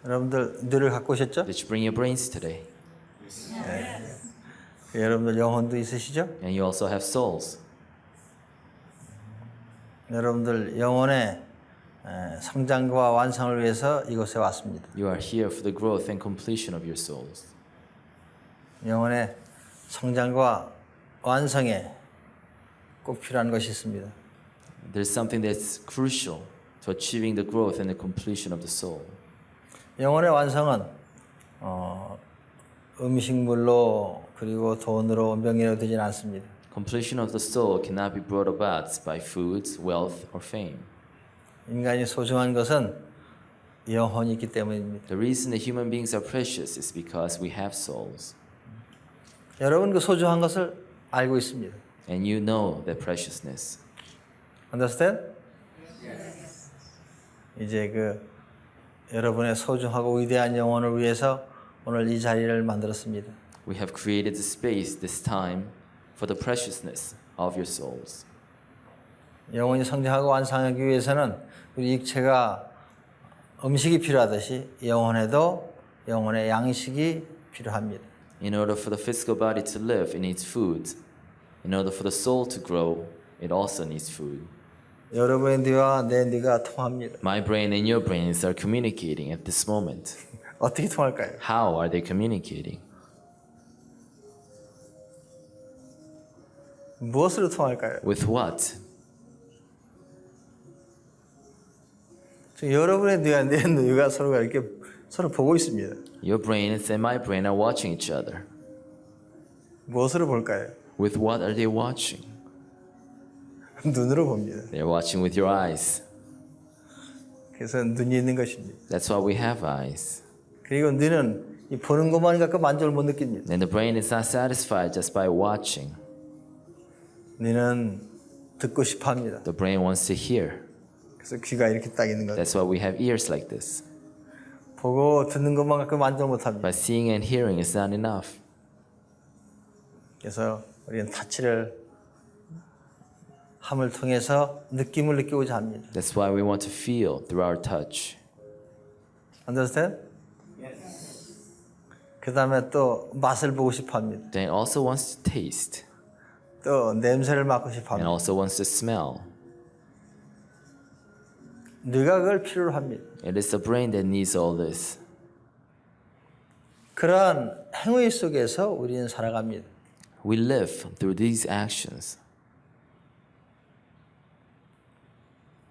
여러분들 뇌를 갖고 오셨죠? Did you bring your brains today? 여러분들 영혼도 있으시죠? And you also have souls. 여러분들 영혼의 성장과 완성을 위해서 이곳에 왔습니다. You are here for the growth and completion of your souls. 영혼의 성장과 완성에 꼭 필요한 것이 있습니다. There's something that's crucial to achieving the growth and the completion of the soul. 영혼의 완성은 음식물로 그리고 돈으로 명예로 되지는 않습니다. Completion of the soul cannot be brought about by foods, wealth, or fame. 인간이 소중한 것은 영혼이 있기 때문입니다. The reason that human beings are precious is because we have souls. 여러분 그 소중한 것을 알고 있습니다. And you know that preciousness. Understand? 이제 여러분의 소중하고 위대한 영혼을 위해서 오늘 이 자리를 만들었습니다. We have created the space, this time, for the preciousness of your souls. 영혼이 성장하고 완성하기 위해서는 우리 육체가 음식이 필요하듯이 영혼에도 영혼의 양식이 필요합니다. In order for the physical body to live, it needs food. In order for the soul to grow, it also needs food. 여러분의 뇌와 내 뇌가 통합니다. My brain and your brains are communicating at this moment. 어떻게 통할까요? How are they communicating? 무엇으로 통할까요? With what? 지금 여러분의 뇌와 내 뇌가 서로가 이렇게 서로 보고 있습니다. Your brain and my brain are watching each other. 무엇으로 볼까요? With what are they watching? 눈으로 봅니다. They're watching with your eyes. 그래서 눈이 있는 것입니다. That's why we have eyes. 그리고 뇌는 이 보는 것만 갖고 만족을 못 느낍니다. And the brain is not satisfied just by watching. 뇌는 듣고 싶어 합니다. The brain wants to hear. 그래서 귀가 이렇게 딱 있는 거죠. That's why we have ears like this. 보고 듣는 것만 갖고 만족을 못 합니다. But seeing and hearing is not enough. 그래서 우리는 타치를 함을 통해서 느낌을 느끼고자 합니다. That's why we want to feel through our touch. Understand? 그 다음에 또 맛을 보고 싶어 합니다. Then it also wants to taste. 또 냄새를 맡고 싶어 And 합니다. also wants to smell. 뇌가 그걸 필요로 합니다. It is the brain that needs all this. 그러한 행위 속에서 우리는 살아갑니다. We live through these actions.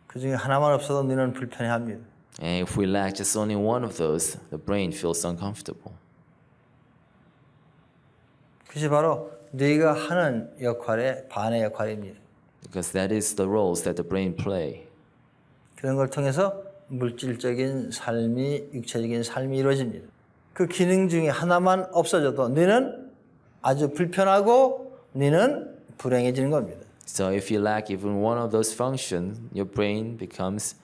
그 중에 하나만 없어도 뇌는 불편해합니다. And if we lack just only one of those, the brain feels uncomfortable. 그것이 바로 뇌가 하는 역할의 반의 역할입니다. Because that is the roles that the brain play. 그런 걸 통해서 물질적인 삶이, 육체적인 삶이 이루어집니다. 그 기능 중에 하나만 없어져도 뇌는 아주 불편하고 뇌는 불행해지는 겁니다. So if you lack even one of those functions, your brain becomes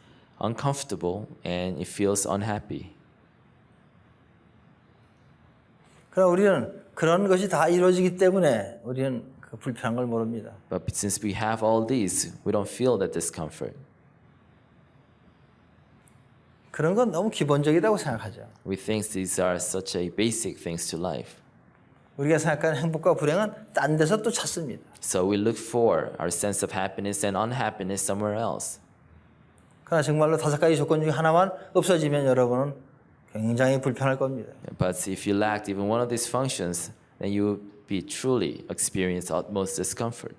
uncomfortable and it feels unhappy. 그럼 우리는 그런 것이 다 이루어지기 때문에 우리는 그 불편한 걸 모릅니다. But since we have all these, we don't feel that discomfort. 그런 건 너무 기본적이라고 생각하죠. We think these are such a basic things to life. 우리가 생각하는 행복과 불행은 딴 데서 또 찾습니다. So we look for our sense of happiness and unhappiness somewhere else. 그러나 정말로 5가지 조건 중에 하나만 없어지면 여러분은 굉장히 불편할 겁니다. But if you lacked even one of these functions, then you would be truly experience utmost discomfort.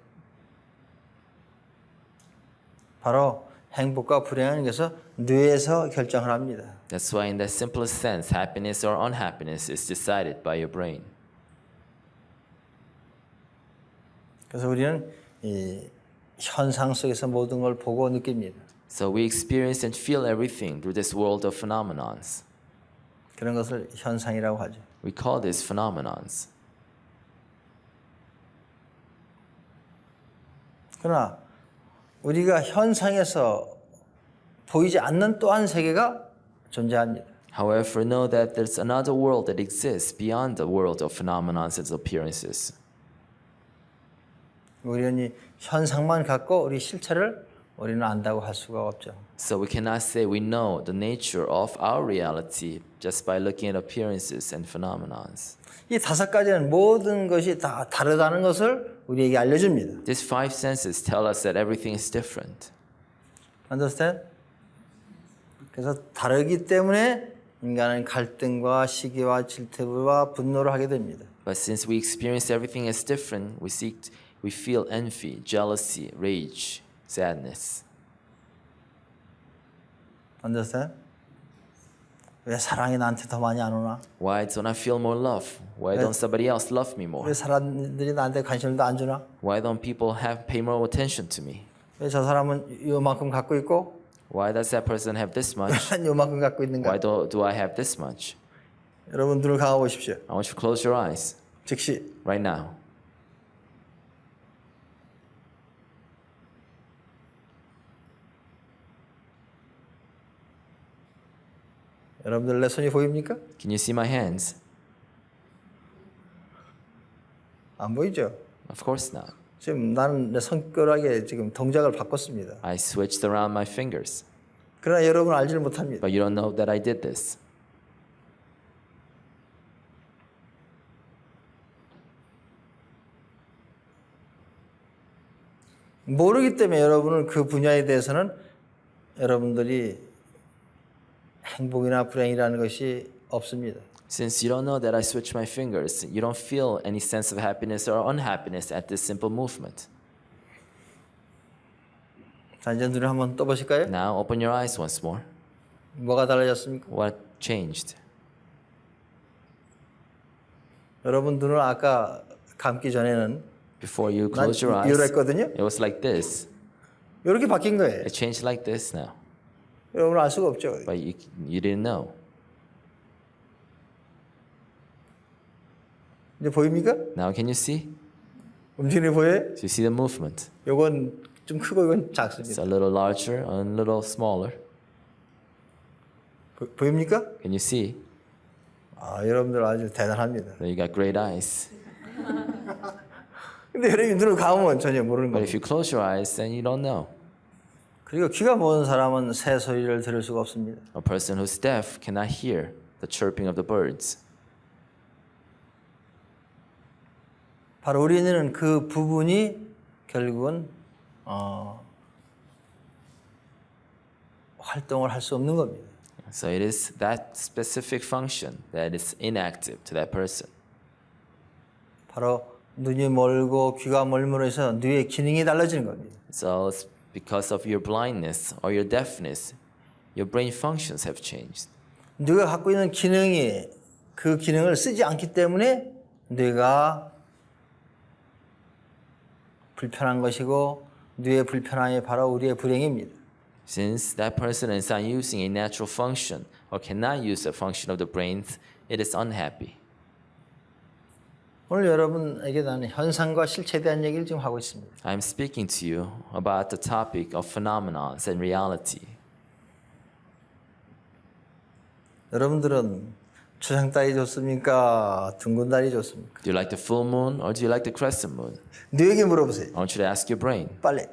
바로 행복과 불행은 그래서 뇌에서 결정을 합니다. That's why in the simplest sense, happiness or unhappiness is decided by your brain. 그래서 우리는 이 현상 속에서 모든 걸 보고 느낍니다. So we experience and feel everything through this world of phenomenons. 그런 것을 현상이라고 하죠. We call this phenomenons. 그러나 우리가 현상에서 보이지 않는 또 한 세계가 존재합니다. However, know that there's another world that exists beyond the world of phenomena and appearances. 우리는 이 현상만 갖고 우리 실체를 우리는 안다고 할 수가 없죠. So we cannot say we know the nature of our reality just by looking at appearances and phenomena. 이 다섯 가지는 모든 것이 다 다르다는 것을 우리에게 알려줍니다. These five senses tell us that everything is different. Understand? 그래서 다르기 때문에 인간은 갈등과 시기와 질투와 분노를 하게 됩니다. But since we experience everything as different, we feel envy, jealousy, rage, sadness. Understand? 왜 사랑이 나한테 더 많이 안 오나? Why don't I feel more love? Why don't somebody else love me more? 왜 사람들이 나한테 관심을 더 안 주나? Why don't people pay more attention to me? 왜 저 사람은 요만큼 갖고 있고 Why does that person have this much? 난 요만큼 갖고 있는가? Why do I have this much? 여러분 눈을 감아 보십시오. I want you to close your eyes 즉시 right now. 여러분들 내 손이 보입니까? Can you see my hands? 안 보이죠? Of course not. 지금 나는 내 손가락에 지금 동작을 바꿨습니다. I switched around my fingers. 그러나 여러분은 알지를 못합니다. But you don't know that I did this. 모르기 때문에 여러분은 그 분야에 대해서는 여러분들이 행복이나 불행이라는 것이 없습니다. Since you don't know that I switched my fingers, you don't feel any sense of happiness or unhappiness at this simple movement. 자, 이제 눈을 한번 떠보실까요? Now open your eyes once more. 뭐가 달라졌습니까? What changed? 여러분 눈을 아까 감기 전에는 Before you 난 close your eyes, 이랬거든요. it was like this. 이렇게 바뀐 거예요. It changed like this now. 여러분 알 수가 없죠. But you didn't know. 이제 보입니까? Now can you see? 움직임이 보여요? Do you see the movement? 요건 좀 크고 이건 It's 작습니다. a little larger and a little smaller. 보입니까? Can you see? 아, 여러분들 아주 대단합니다. You got great eyes. 근데 여러분이 눈을 감으면 전혀 모르는 But 거예요. if you close your eyes, then you don't know. 그리고 귀가 먼 사람은 새 소리를 들을 수가 없습니다. A person who's deaf cannot hear the chirping of the birds. 바로 우리는 그 부분이 결국은 활동을 할 수 없는 겁니다. So it is that specific function that is inactive to that person. 바로 눈이 멀고 귀가 멀므로 해서 뇌의 기능이 달라지는 겁니다. So it's because of your blindness or your deafness, your brain functions have changed. 뇌가 갖고 있는 기능이 그 기능을 쓰지 않기 때문에 뇌가 불편한 것이고 뇌의 불편함이 바로 우리의 불행입니다. Since that person is not using a natural function or cannot use the function of the brain, it is unhappy. 오늘 여러분에게 나는 현상과 실체에 대한 얘기를 지금 하고 있습니다. I'm speaking to you about the topic of phenomena and reality. 여러분들은 초장달이 좋습니까? 둥근 달이 좋습니까? Do you like the full moon or do you like the crescent moon? 뇌에게 물어보세요. I want you to ask your brain 빨리.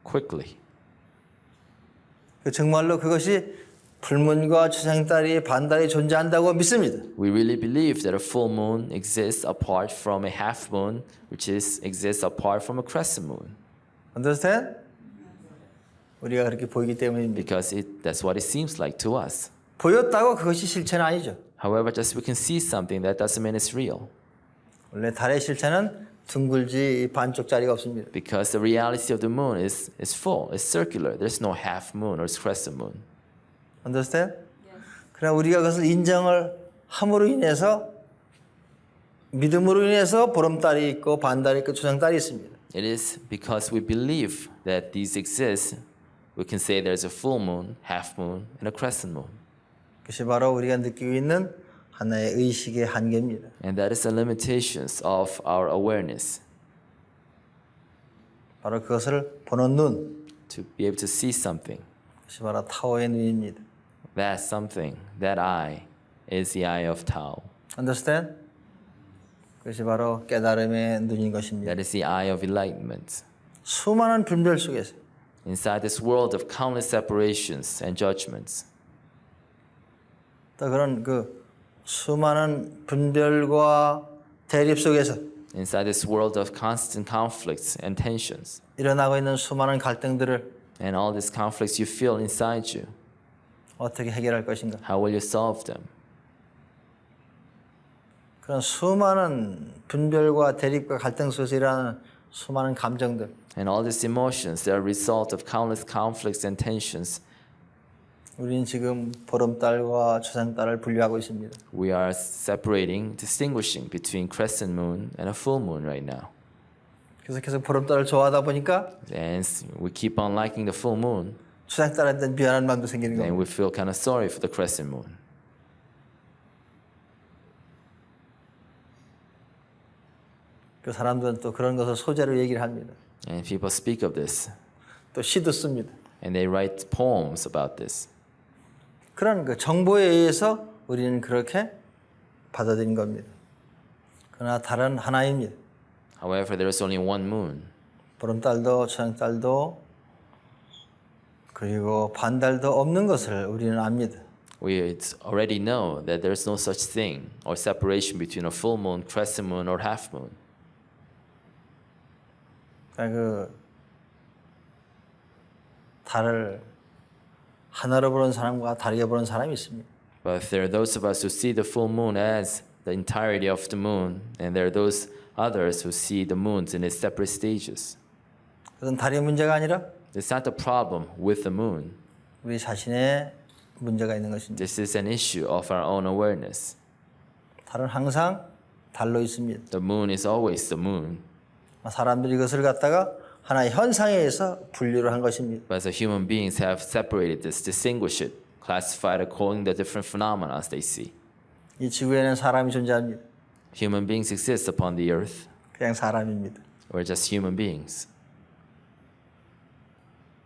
quickly. 정말로 그것이 풀문과 초장달이 반달이 존재한다고 믿습니다. We really believe that a full moon exists apart from a half moon, which exists apart from a crescent moon, Understand? 우리가 그렇게 보이기 때문입니다. because that's what it seems like to us. 보였다고 그것이 실체는 아니죠. However, just we can see something, that doesn't mean it's real, 원래 달의 실체는 둥글지 반쪽짜리가 없습니다. because the reality of the moon is full, it's circular. There's no half moon or crescent moon. Understand? 그러나 우리가 그것을 인정을 함으로 인해서 믿음으로 인해서 보름달이 있고 반달이 있고 초장달이 있습니다. It is because we believe that these exist, we can say there's a full moon, half moon, and a crescent moon. 그것이 바로 우리가 느끼고 있는 하나의 의식의 한계입니다. And that is the limitations of our awareness, 바로 그것을 보는 눈, to be able to see something. 그것이 바로 타오의 눈입니다. That something, that eye, is the eye of Tao. Understand? 그것이 바로 깨달음의 눈인 것입니다. That is the eye of enlightenment. 수많은 분별 속에서 Inside this world of countless separations and judgments, 또 그런 그 수많은 분별과 대립 속에서 inside this world of constant conflicts and tensions, 일어나고 있는 수많은 갈등들을 and all these conflicts you feel inside you, 어떻게 해결할 것인가? how will you solve them? 그런 수많은 분별과 대립과 갈등 속에서 일어나는 수많은 감정들 And all these emotions, they are a result of countless conflicts and tensions. 우리는 지금 보름달과 초생달을 분류하고 있습니다. We are separating, distinguishing between crescent moon and a full moon right now. 그래서 계속 보름달을 좋아하다 보니까 And we keep on liking the full moon, 초생달한테 미안한 마음도 생기는 and 겁니다. we feel kind of sorry for the crescent moon. 그 사람들은 또 그런 것을 소재로 얘기를 합니다. And people speak of this, 또 시도 씁니다. and they write poems about this. 그런 그 정보에 의해서 우리는 그렇게 받아들인 겁니다. 그러나 다른 하나입니다. However, there is only one moon, 보름달도 초생달도 그리고 반달도 없는 것을 우리는 압니다. we already know that there is no such thing or separation between a full moon, crescent moon, or half moon. 그러니까 그 달을 하나로 보는 사람과 다르게 보는 사람이 있습니다. But there are those of us who see the full moon as the entirety of the moon, and there are those others who see the moons in its separate stages. 그것은 달의 문제가 아니라 It's not the problem with the moon. 우리 자신의 문제가 있는 것입니다. This is an issue of our own awareness. 달은 항상 달로 있습니다. The moon is always the moon. 사람들이 이것을 갖다가 하나의 현상에 의해서 분류를 한 것입니다. But as human beings have separated this, distinguished it, classified according to the different phenomena they see. 이 지구에는 사람이 존재합니다. Human beings exist upon the earth. 그냥 사람입니다. We're just human beings.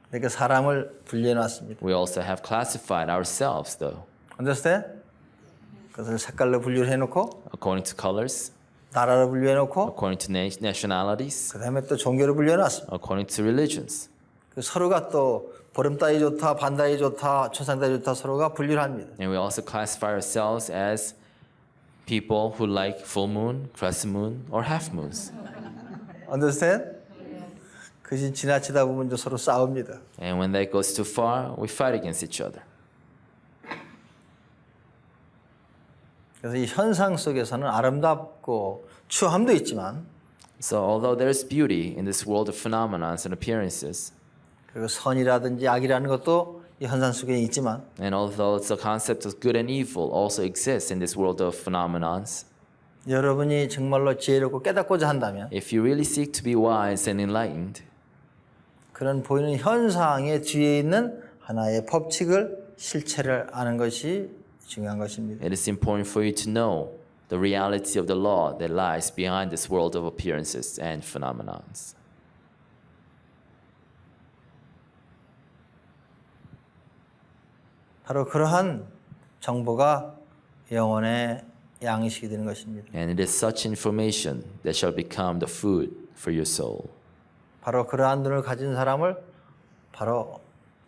그러니까 사람을 분류해 놨습니다. We also have classified ourselves, though, Understand? 그것을 색깔로 분류를 해놓고 according to colors, 나라로 분류해 놓고 according to nationalities, 그 다음에 또 종교로 분류해 놨습니다. according to religions. 그 서로가 또 보름달이 좋다, 반달이 좋다, 초생달이 좋다 서로가 분류를 합니다. And we also classify ourselves as people who like full moon, crescent moon, or half moons. Understand? 그것이 지나치다 보면 또 서로 싸웁니다. And when that goes too far, we fight against each other. 그래서 이 현상 속에서는 아름답고 추함도 있지만 So although there's beauty in this world of phenomena and appearances, 그리고 선이라든지 악이라는 것도 이 현상 속에 있지만 and although the concept of good and evil also exists in this world of phenomenons, 여러분이 정말로 지혜롭고 깨닫고자 한다면 if you really seek to be wise and enlightened, 그런 보이는 현상의 뒤에 있는 하나의 법칙을 실체를 아는 것이 중요한 것입니다. it is important for you to know the reality of the law that lies behind this world of appearances and phenomenons. 바로 그러한 정보가 영혼의 양식이 되는 것입니다. And it is such information that shall become the food for your soul. 바로 그러한 눈을 가진 사람을 바로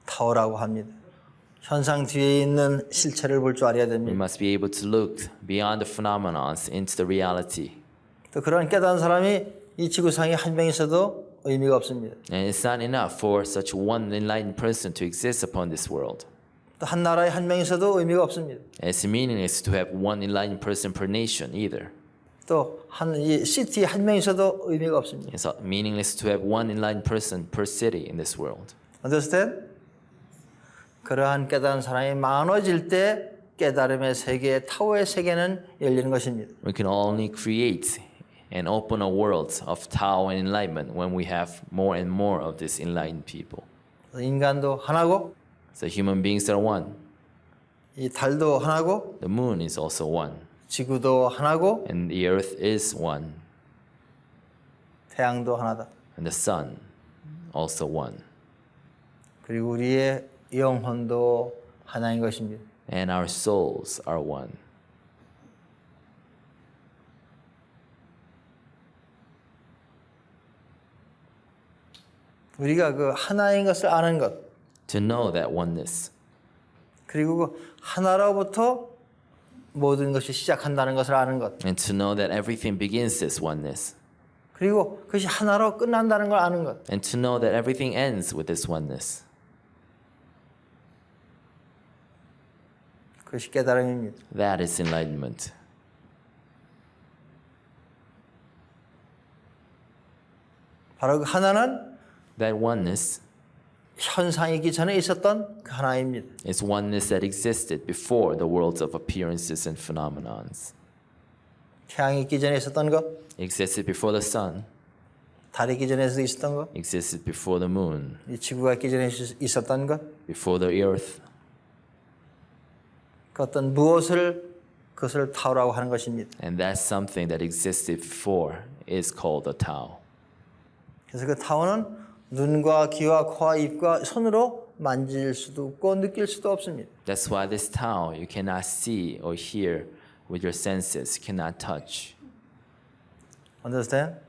타오라고 합니다. 현상 뒤에 있는 실체를 볼 줄 알아야 We 됩니다. must be able to look beyond the phenomenons into the reality. 또 그런 깨달은 사람이 이 지구상에 한 명 있어도 의미가 없습니다. And it's not enough for such one enlightened person to exist upon this world. 또 한 나라에 한 명 있어도 의미가 없습니다. It's meaningless to have one enlightened person per nation either. 또 한 이 시티에 한 명 있어도 의미가 없습니다. It's meaningless to have one enlightened person per city in this world. Understand? 그러한 깨달은 사람이 많아질 때 깨달음의 세계, 타오의 세계는 열리는 것입니다. We can only create and open a world of Tao and enlightenment when we have more and more of these enlightened people. 인간도 하나고 So human beings are one. 이 달도 하나고 The moon is also one. 지구도 하나고 And the earth is one. 태양도 하나다. And the sun also one. 그리고 우리의 영혼도 하나인 것입니다. and our souls are one. 우리가 그 하나인 것을 아는 것, To know that oneness, 그리고 그 하나로부터 모든 것이 시작한다는 것을 아는 것, and to know that everything begins this oneness, 그리고 그것이 하나로 끝난다는 걸 아는 것. and to know that everything ends with this oneness. 그것이 깨달음입니다. That is enlightenment. 바로 그 하나는 That oneness 현상이기 전에 있었던 그 하나입니다. is oneness that existed before the worlds of appearances and phenomenons. 태양이 있기 전에 있었던 것, Existed before the sun, 달이 있기 전에 있었던 것, existed before the moon, 이 지구가 있기 전에 있었던 것, before the earth. 그 어떤 무엇을 그것을 타오라고 하는 것입니다. And that something that existed before is called the Tao. 그래서 그 타오는 눈과 귀와 코와 입과 손으로 만질 수도 없고 느낄 수도 없습니다. That's why this Tao you cannot see or hear with your senses, you cannot touch. Understand?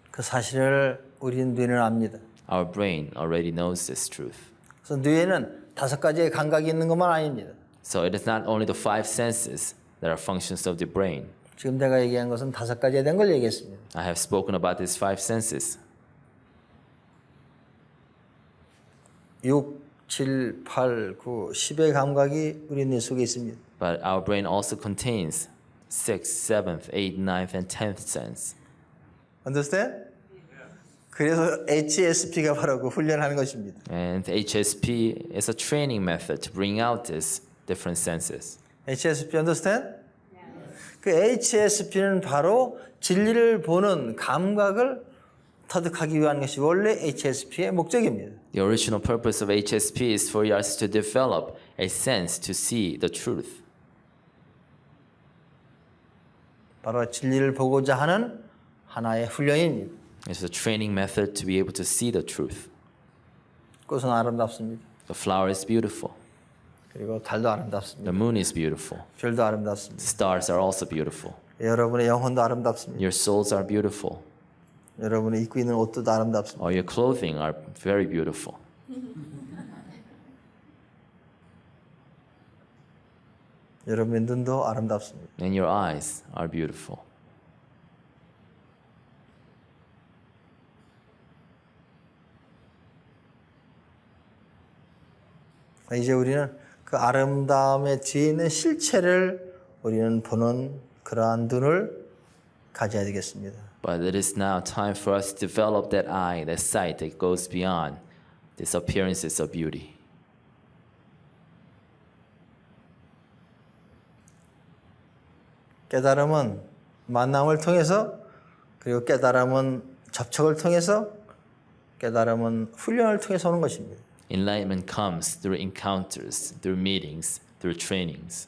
그 사실을 우리는 뇌는 압니다. Our brain already knows this truth. 그래서 뇌에는 5가지의 감각이 있는 것만 아닙니다. So it is not only the five senses that are functions of the brain. 지금 내가 얘기한 것은 5가지에 대한 걸 얘기했습니다. I have spoken about these five senses. 6, 7, 8, 9, 10의 감각이 우리 뇌 속에 있습니다. But our brain also contains 6th, 7th, 8th, 9th, and 10th sense. Understand? 그래서 HSP가 바로 그 훈련하는 것입니다. And HSP is a training method to bring out these different senses. HSP understand? 그 HSP는 바로 진리를 보는 감각을 터득하기 위한 것이 원래 HSP의 목적입니다. The original purpose of HSP is for us to develop a sense to see the truth. 바로 진리를 보고자 하는 하나의 훈련입니다. It's a training method to be able to see the truth. 꽃은 아름답습니다. The flower is beautiful. 그리고 달도 아름답습니다. The moon is beautiful. 별도 아름답습니다. Stars are also beautiful. 여러분의 영혼도 아름답습니다. Your souls are beautiful. 여러분이 입고 있는 옷도 다 아름답습니다. All your clothing are very beautiful. 여러분의 눈도 아름답습니다. And your eyes are beautiful. 이제 우리는 그 아름다움의 뒤에 있는 실체를 우리는 보는 그러한 눈을 가져야 되겠습니다. But it is now time for us to develop that eye, that sight that goes beyond these appearances of beauty. 깨달음은 만남을 통해서, 그리고 깨달음은 접촉을 통해서, 깨달음은 훈련을 통해서 오는 것입니다. Enlightenment comes through encounters, through meetings, through trainings.